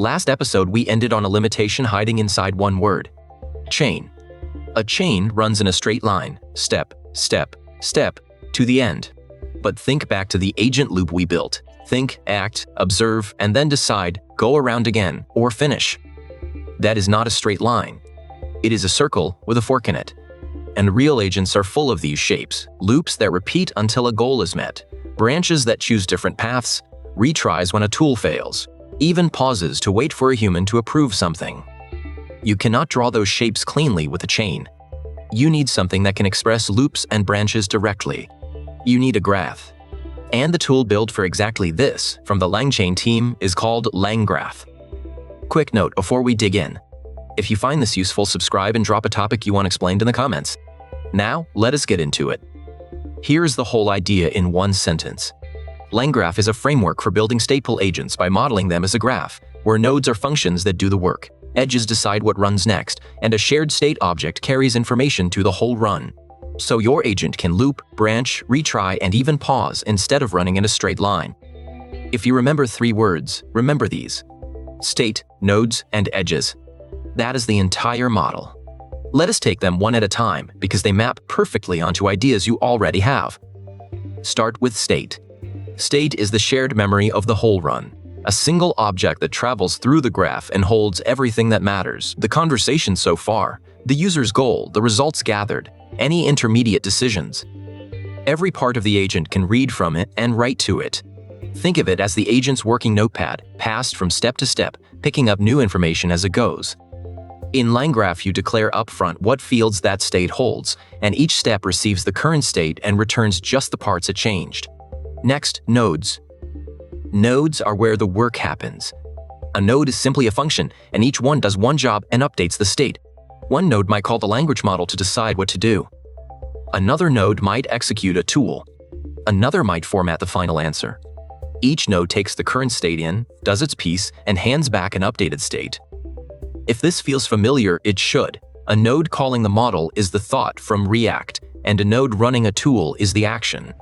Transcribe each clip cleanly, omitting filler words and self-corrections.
Last episode, we ended on a limitation hiding inside one word: chain. A chain runs in a straight line, step, step, step, to the end. But think back to the agent loop we built. Think, act, observe, and then decide, go around again, or finish. That is not a straight line. It is a circle with a fork in it. And real agents are full of these shapes: loops that repeat until a goal is met, branches that choose different paths, retries when a tool fails, even pauses to wait for a human to approve something. You cannot draw those shapes cleanly with a chain. You need something that can express loops and branches directly. You need a graph. And the tool built for exactly this from the LangChain team is called LangGraph. Quick note before we dig in: if you find this useful, subscribe and drop a topic you want explained in the comments. Now, let us get into it. Here's the whole idea in one sentence. LangGraph is a framework for building stateful agents by modeling them as a graph, where nodes are functions that do the work, edges decide what runs next, and a shared state object carries information to the whole run. So your agent can loop, branch, retry, and even pause instead of running in a straight line. If you remember 3 words, remember these: state, nodes, and edges. That is the entire model. Let us take them one at a time because they map perfectly onto ideas you already have. Start with state. State is the shared memory of the whole run, a single object that travels through the graph and holds everything that matters: the conversation so far, the user's goal, the results gathered, any intermediate decisions. Every part of the agent can read from it and write to it. Think of it as the agent's working notepad, passed from step to step, picking up new information as it goes. In LangGraph, you declare upfront what fields that state holds, and each step receives the current state and returns just the parts it changed. Next, nodes. Nodes are where the work happens. A node is simply a function, and each one does one job and updates the state. One node might call the language model to decide what to do. Another node might execute a tool. Another might format the final answer. Each node takes the current state in, does its piece, and hands back an updated state. If this feels familiar, it should. A node calling the model is the thought from React, and a node running a tool is the action.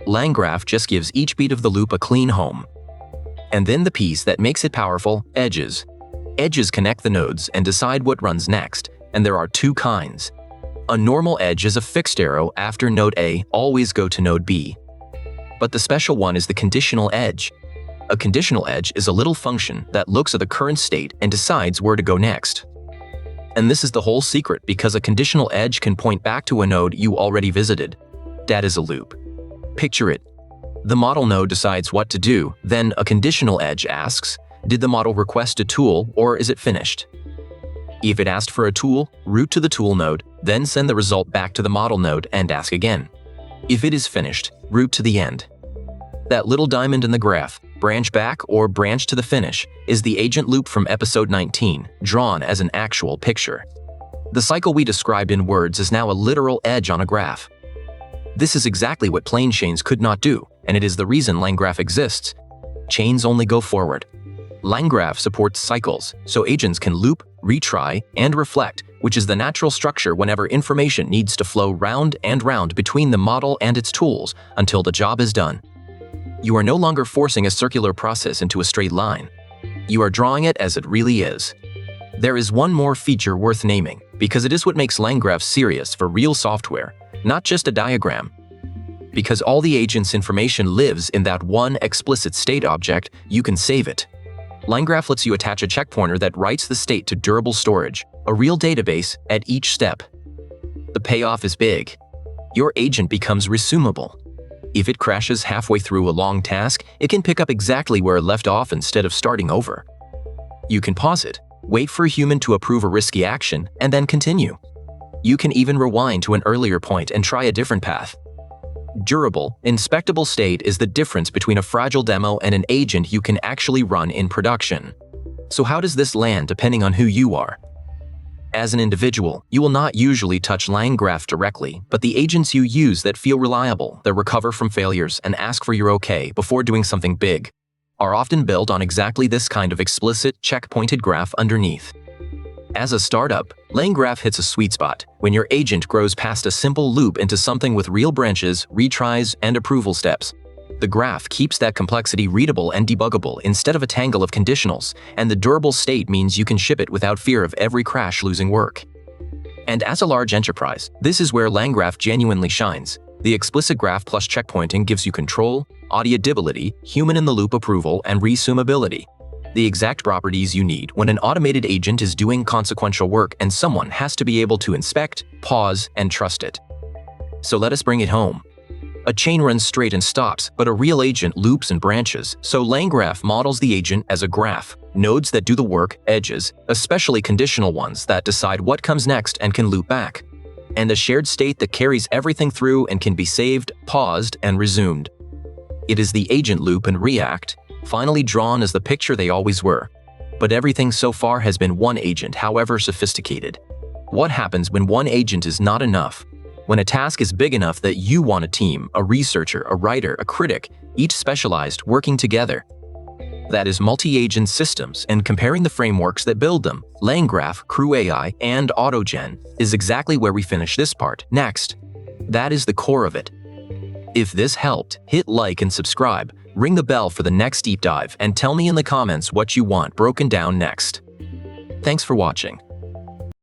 LangGraph just gives each beat of the loop a clean home. And then the piece that makes it powerful: edges. Edges connect the nodes and decide what runs next, and there are 2 kinds. A normal edge is a fixed arrow after node A, always go to node B. But the special one is the conditional edge. A conditional edge is a little function that looks at the current state and decides where to go next. And this is the whole secret, because a conditional edge can point back to a node you already visited. That is a loop. Picture it. The model node decides what to do, then a conditional edge asks, did the model request a tool or is it finished? If it asked for a tool, route to the tool node, then send the result back to the model node and ask again. If it is finished, route to the end. That little diamond in the graph, branch back or branch to the finish, is the agent loop from episode 19, drawn as an actual picture. The cycle we described in words is now a literal edge on a graph. This is exactly what plain chains could not do, and it is the reason LangGraph exists. Chains only go forward. LangGraph supports cycles, so agents can loop, retry, and reflect, which is the natural structure whenever information needs to flow round and round between the model and its tools until the job is done. You are no longer forcing a circular process into a straight line. You are drawing it as it really is. There is one more feature worth naming, because it is what makes LangGraph serious for real software, not just a diagram. Because all the agent's information lives in that one explicit state object, you can save it. LangGraph lets you attach a checkpointer that writes the state to durable storage, a real database, at each step. The payoff is big. Your agent becomes resumable. If it crashes halfway through a long task, it can pick up exactly where it left off instead of starting over. You can pause it, wait for a human to approve a risky action, and then continue. You can even rewind to an earlier point and try a different path. Durable, inspectable state is the difference between a fragile demo and an agent you can actually run in production. So how does this land depending on who you are? As an individual, you will not usually touch LangGraph directly, but the agents you use that feel reliable, that recover from failures and ask for your okay before doing something big, are often built on exactly this kind of explicit, checkpointed graph underneath. As a startup, LangGraph hits a sweet spot when your agent grows past a simple loop into something with real branches, retries, and approval steps. The graph keeps that complexity readable and debuggable instead of a tangle of conditionals, and the durable state means you can ship it without fear of every crash losing work. And as a large enterprise, this is where LangGraph genuinely shines. The explicit graph plus checkpointing gives you control, auditability, human-in-the-loop approval, and resumability. The exact properties you need when an automated agent is doing consequential work and someone has to be able to inspect, pause, and trust it. So let us bring it home. A chain runs straight and stops, but a real agent loops and branches, so LangGraph models the agent as a graph. Nodes that do the work, edges, especially conditional ones that decide what comes next and can loop back. And a shared state that carries everything through and can be saved, paused, and resumed. It is the agent loop and React, finally drawn as the picture they always were. But everything so far has been one agent, however sophisticated. What happens when one agent is not enough? When a task is big enough that you want a team, a researcher, a writer, a critic, each specialized, working together. That is multi-agent systems, and comparing the frameworks that build them, LangGraph, Crew AI, and AutoGen, is exactly where we finish this part. Next. That is the core of it. If this helped, hit like and subscribe, ring the bell for the next deep dive, and tell me in the comments what you want broken down next. Thanks for watching.